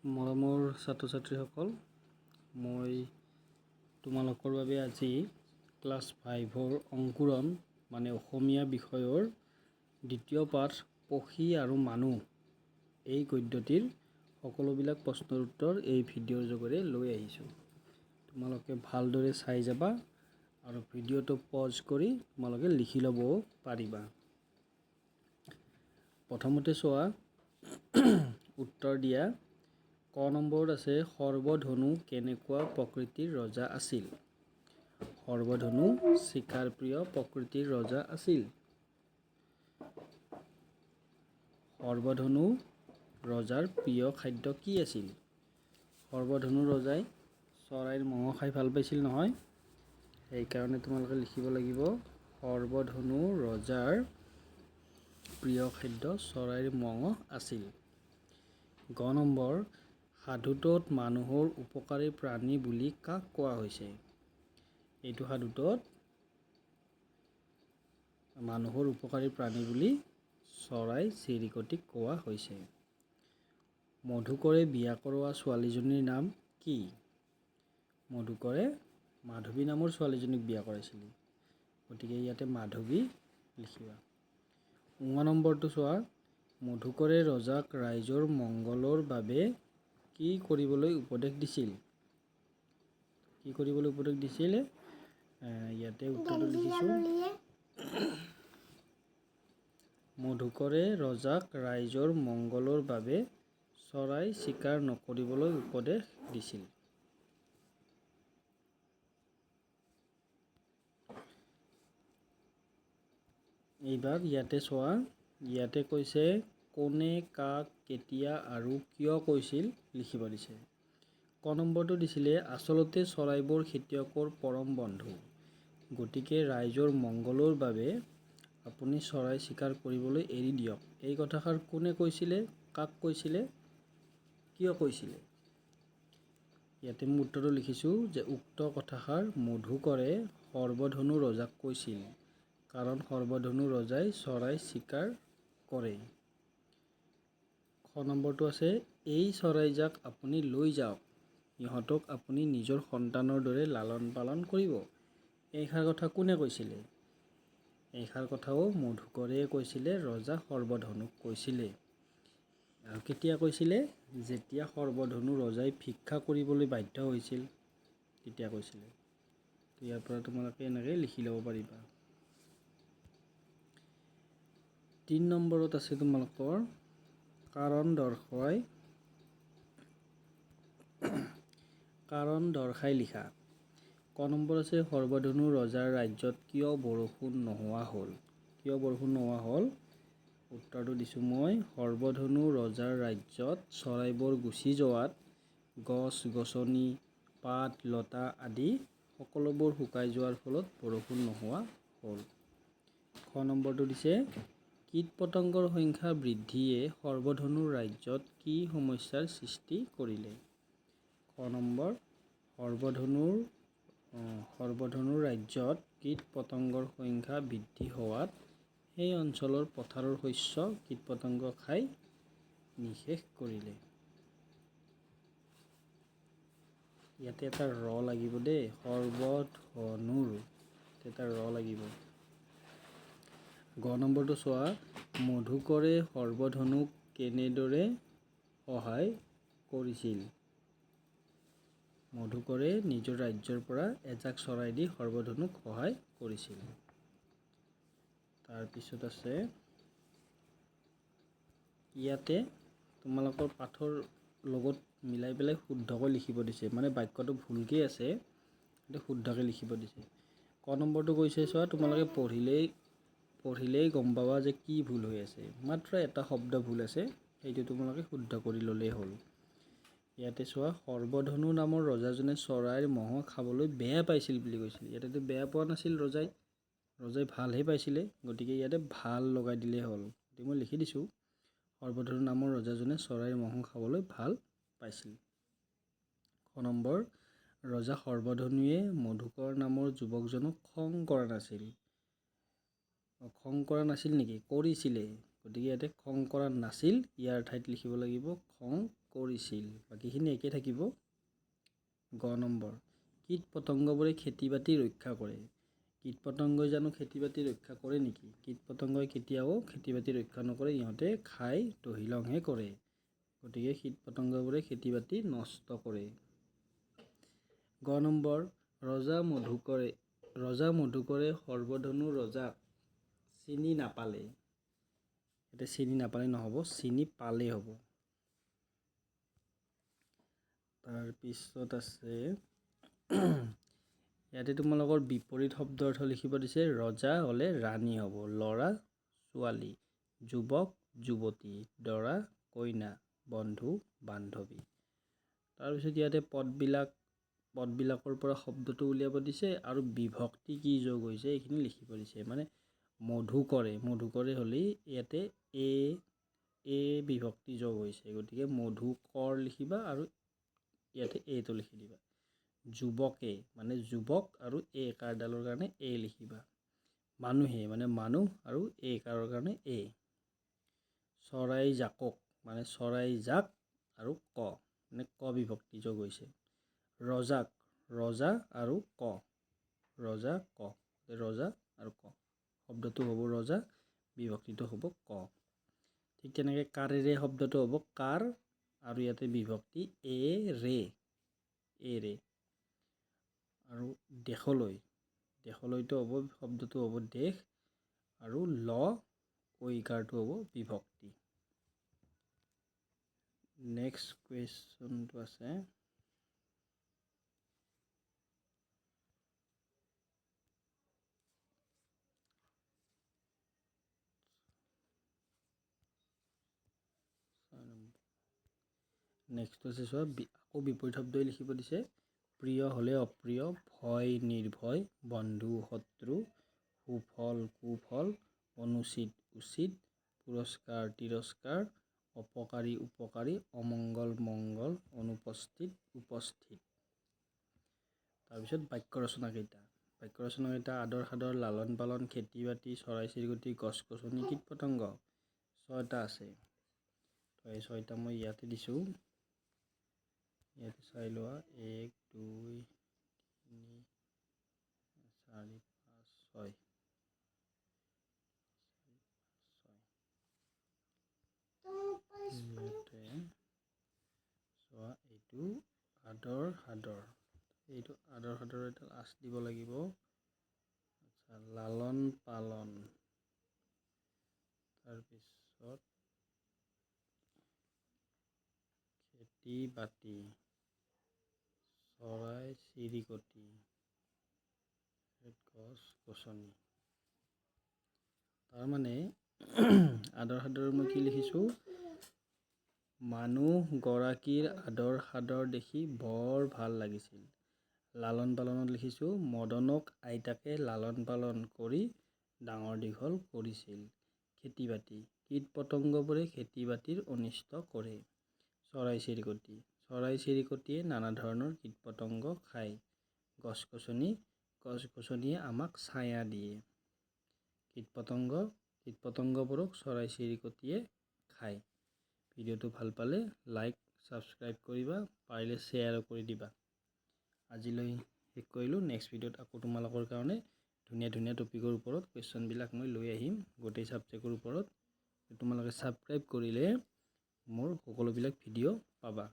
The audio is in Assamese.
মৰমৰ ছাত্ৰ ছাত্ৰীসকল, মই তোমালোকৰ বাবে আজি ক্লাছ 5ৰ অংকুৰণ মানে অসমীয়া বিষয়ৰ দ্বিতীয় পাঠ পক্ষী আৰু মানুহ এই গদ্যটিৰ সকলোবিলাক প্ৰশ্নৰ উত্তৰ এই ভিডিঅ'ৰ যোগেৰে লৈ আহিছোঁ। তোমালোকে ভালদৰে চাই যাবা আৰু ভিডিঅ'টো পজ কৰি তোমালোকে লিখি ল'ব পাৰিবা। প্ৰথমতে চোৱা উত্তৰ দিয়া। ক নম্বৰত আছে সৰ্বধনু কেনেকুৱা প্ৰকৃতিৰ ৰজা আছিল? সৰ্বধনু চিকাৰ প্ৰিয় প্ৰকৃতিৰ ৰজা আছিল। সৰ্বধনু ৰজাৰ প্ৰিয় খাদ্য কি আছিল? সৰ্বধনু ৰজাই চৰাইৰ মঙহ খাই ভাল পাইছিল নহয়, সেইকাৰণে তোমালোকে লিখিব লাগিব সৰ্বধনু ৰজাৰ প্ৰিয় খাদ্য চৰাইৰ মঙহ আছিল। গ নম্বৰ সাধুটোত মানুহৰ উপকাৰী প্ৰাণী বুলি কাক কোৱা হৈছে? এইটো সাধুটোত মানুহৰ উপকাৰী প্ৰাণী বুলি চৰাই চিৰিকটিক কোৱা হৈছে। মধুকৰে বিয়া কৰোৱা ছোৱালীজনীৰ নাম কি? মধুকৰে মাধৱী নামৰ ছোৱালীজনীক বিয়া কৰাইছিল, গতিকে ইয়াতে মাধৱী লিখিবা। 9 নম্বৰটো চোৱা। মধুকৰে ৰজাক ৰাইজৰ মংগলৰ বাবে কি কৰিবলৈ উপদেশ দিছিল? কি কৰিবলৈ উপদেশ দিছিল? ইয়াতে উত্তৰটো লিখিছোঁ। মধুকৰে ৰজাক ৰাইজৰ মংগলৰ বাবে চৰাই চিকাৰ নকৰিবলৈ উপদেশ দিছিল। এইবাৰ ইয়াতে চোৱা, ইয়াতে কৈছে কোনে কাক কেতিয়া আৰু কিয় কৈছিল লিখিব দিছে। ক নম্বৰটো দিছিলে আচলতে চৰাইবোৰ খেতিয়কৰ পৰম বন্ধু, গতিকে ৰাইজৰ মংগলৰ বাবে আপুনি চৰাই চিকাৰ কৰিবলৈ এৰি দিয়ক। এই কথাষাৰ কোনে কৈছিলে, কাক কৈছিলে, কিয় কৈছিলে? ইয়াতে মই উত্তৰটো লিখিছোঁ যে উক্ত কথাষাৰ মধুকৰে সৰ্বধনু ৰজাক কৈছিল, কাৰণ সৰ্বধনু ৰজাই চৰাই চিকাৰ কৰে। খ নম্বৰটো আছে এই চৰাইজাক আপুনি লৈ যাওক, ইহঁতক আপুনি নিজৰ সন্তানৰ দৰে লালন পালন কৰিব। এইষাৰ কথা কোনে কৈছিলে? এইষাৰ কথাও মধুকৰে কৈছিলে, ৰজা সৰ্বধনুক কৈছিলে। আৰু কেতিয়া কৈছিলে? যেতিয়া সৰ্বধনু ৰজাই ভিক্ষা কৰিবলৈ বাধ্য হৈছিল তেতিয়া কৈছিলে। ইয়াৰ পৰা তোমালোকে এনেকৈ লিখি ল'ব পাৰিবা। 3 নম্বৰত আছে তোমালোকৰ কাৰণ দৰ্শাই লিখা। ক নম্বৰ আছে সৰ্বধনু ৰজাৰ ৰাজ্যত কিয় বৰষুণ নোহোৱা হ'ল? কিয় বৰষুণ নোহোৱা হ'ল? উত্তৰটো দিছোঁ মই, সৰ্বধনু ৰজাৰ ৰাজ্যত চৰাইবোৰ গুচি যোৱাত গছ গছনি পাত লতা আদি সকলোবোৰ শুকাই যোৱাৰ ফলত বৰষুণ নোহোৱা হ'ল। খ নম্বৰটো দিছে কীট পতংগৰ সংখ্যা বৃদ্ধিয়ে সৰ্বধনু ৰাজ্যত কি সমস্যাৰ সৃষ্টি কৰিলে? খ নম্বৰ সৰ্বধনু ৰাজ্যত কীট পতংগৰ সংখ্যা বৃদ্ধি হোৱাত সেই অঞ্চলৰ পথাৰৰ শস্য কীট পতংগ খাই নিঃশেষ কৰিলে। ইয়াতে এটা ৰ লাগিব দেই, সৰ্বধনুৰ এটা ৰ লাগিব। গ নম্বৰটো চোৱা, মধুকৰে সৰ্বধনুক কেনেদৰে সহায় কৰিছিল? মধুকৰে নিজৰ ৰাজ্যৰ পৰা এজাক চৰাই দি সৰ্বধনুক সহায় কৰিছিল। তাৰপিছত আছে ইয়াতে তোমালোকৰ পাঠৰ লগত মিলাই পেলাই শুদ্ধকৈ লিখিব দিছে, মানে বাক্যটো ভুলকৈ আছে, সেইটো শুদ্ধকৈ লিখিব দিছে। ক নম্বৰটো কৈছে চোৱা, তোমালোকে পঢ়িলেই গম পাবা যে কি ভুল হৈ আছে। মাত্ৰ এটা শব্দ ভুল আছে, সেইটো তোমালোকে শুদ্ধ কৰি ল'লেই হ'ল। ইয়াতে চোৱা সৰ্বধনু নামৰ ৰজাজনে চৰাইৰ মঙহ খাবলৈ বেয়া পাইছিল বুলি কৈছিল। ইয়াতেতো বেয়া পোৱা নাছিল ৰজাই ভালহে পাইছিলে, গতিকে ইয়াতে ভাল লগাই দিলেই হ'ল। গতিকে মই লিখি দিছোঁ সৰ্বধনু নামৰ ৰজাজনে চৰাইৰ মঙহ খাবলৈ ভাল পাইছিল। খ নম্বৰ ৰজা সৰ্বধনুৱে মধুকৰ নামৰ যুৱকজনক খং কৰা নাছিল। খং কৰা নাছিল নেকি? কৰিছিলে। গতিকে ইয়াতে খং কৰা নাছিল, ইয়াৰ ঠাইত লিখিব লাগিব খং কৰিছিল। বাকীখিনি একে থাকিব। গ নম্বৰ, কীট পতংগবোৰে খেতি বাতি ৰক্ষা কৰে। কীট পতংগই জানো খেতি বাতি ৰক্ষা কৰে নেকি? কীট পতংগই কেতিয়াও খেতি বাতি ৰক্ষা নকৰে, ইহঁতে খাই তহিলংহে কৰে। গতিকে কীট পতংগবোৰে খেতি বাতি নষ্ট কৰে। গ নম্বৰ, ৰজা মধুকৰে সৰ্বধনু ৰজাক চিনি নাপালে। এতিয়া চিনি নাপালে নহ'ব, চিনি পালে হ'ব। তাৰপিছত আছে ইয়াতে তোমালোকৰ বিপৰীত শব্দ অৰ্থ লিখিব দিছে। ৰজা হ'লে ৰাণী হ'ব, ল'ৰা ছোৱালী, যুৱক যুৱতী, দৰা কইনা, বন্ধু বান্ধৱী। তাৰপিছত ইয়াতে পদবিলাকৰ পৰা শব্দটো উলিয়াব দিছে আৰু বিভক্তি কি যোগ হৈছে এইখিনি লিখিব দিছে। মানে মধুকৰে হ'লে ইয়াতে এ বিভক্তি যোগ হৈছে, গতিকে মধুকৰ লিখিবা আৰু ইয়াতে এটো লিখি দিবা। যুৱকে মানে যুৱক আৰু এ কাৰডালৰ কাৰণে এ লিখিবা। মানুহে মানে মানুহ আৰু এ কাৰৰ কাৰণে এ। চৰাই জাকক মানে চৰাই জাক আৰু ক মানে ক বিভক্তি যোগ হৈছে। ৰজাক ৰজা আৰু ক, ৰজা ক, ৰজা আৰু ক, শব্দটো হ'ব ৰজা, বিভক্তিটো হ'ব ক। ঠিক তেনেকৈ কাৰেৰে শব্দটো হ'ব কাৰ আৰু ইয়াতে বিভক্তি এ ৰে। আৰু দেশলৈতো হ'ব শব্দটো হ'ব দেশ আৰু ঐকাৰটো হ'ব বিভক্তি। নেক্সট কুৱেশ্যনটো আছে নেক্সট আছে চোৱা, আকৌ বিপৰীত শব্দই লিখিব দিছে। প্ৰিয় হ'লে অপ্ৰিয়, ভয় নিৰ্ভয়, বন্ধু শত্ৰু, সুফল কুফল, অনুচিত উচিত, পুৰস্কাৰ তিৰস্কাৰ, অপকাৰী উপকাৰী, অমংগল মংগল, অনুপস্থিত উপস্থিত। তাৰপিছত বাক্য ৰচনাকেইটা আদৰ সাদৰ, লালন পালন, খেতি বাতি, চৰাই চিৰিকটি, গছ গছনি, কীট পতংগ। 6টা আছে, তো এই 6টা মই ইয়াতে দিছোঁ। ইয়াতে চাই লোৱা 1 2 3 4 5 6। ইয়াতে চোৱা এইটো আদৰ সাদৰ, এইটো আদৰ সাদৰ এটা আঁচ দিব লাগিব। আচ্ছা, লালন পালন, তাৰপিছত খেতি বাতি, চৰাই চিৰিকটি, গছ গছনি। তাৰমানে আদৰ সাদৰ মই কি লিখিছোঁ, মানুহগৰাকীৰ আদৰ সাদৰ দেখি বৰ ভাল লাগিছিল। লালন পালনত লিখিছোঁ, মদনক আইতাকে লালন পালন কৰি ডাঙৰ দীঘল কৰিছিল। খেতি বাতি, কীট পতংগবোৰে খেতি বাতিৰ অনিষ্ট কৰে। চৰাই চিৰিকটিয়ে নানা ধৰণৰ কীট পতংগ খায়। গছ গছনিয়ে আমাক ছায়া দিয়ে। কীট পতংগবোৰক চৰাই চিৰিকটিয়ে খায়। ভিডিঅ'টো ভাল পালে লাইক ছাবস্ক্ৰাইব কৰিবা, পাৰিলে শ্বেয়াৰো কৰি দিবা। আজিলৈ শেষ কৰিলোঁ। নেক্সট ভিডিঅ'ত আকৌ তোমালোকৰ কাৰণে ধুনীয়া টপিকৰ ওপৰত কুৱেশ্যনবিলাক মই লৈ আহিম, গোটেই ছাবজেক্টৰ ওপৰত। তোমালোকে ছাবস্ক্ৰাইব কৰিলে মোৰ সকলোবিলাক ভিডিঅ' পাবা।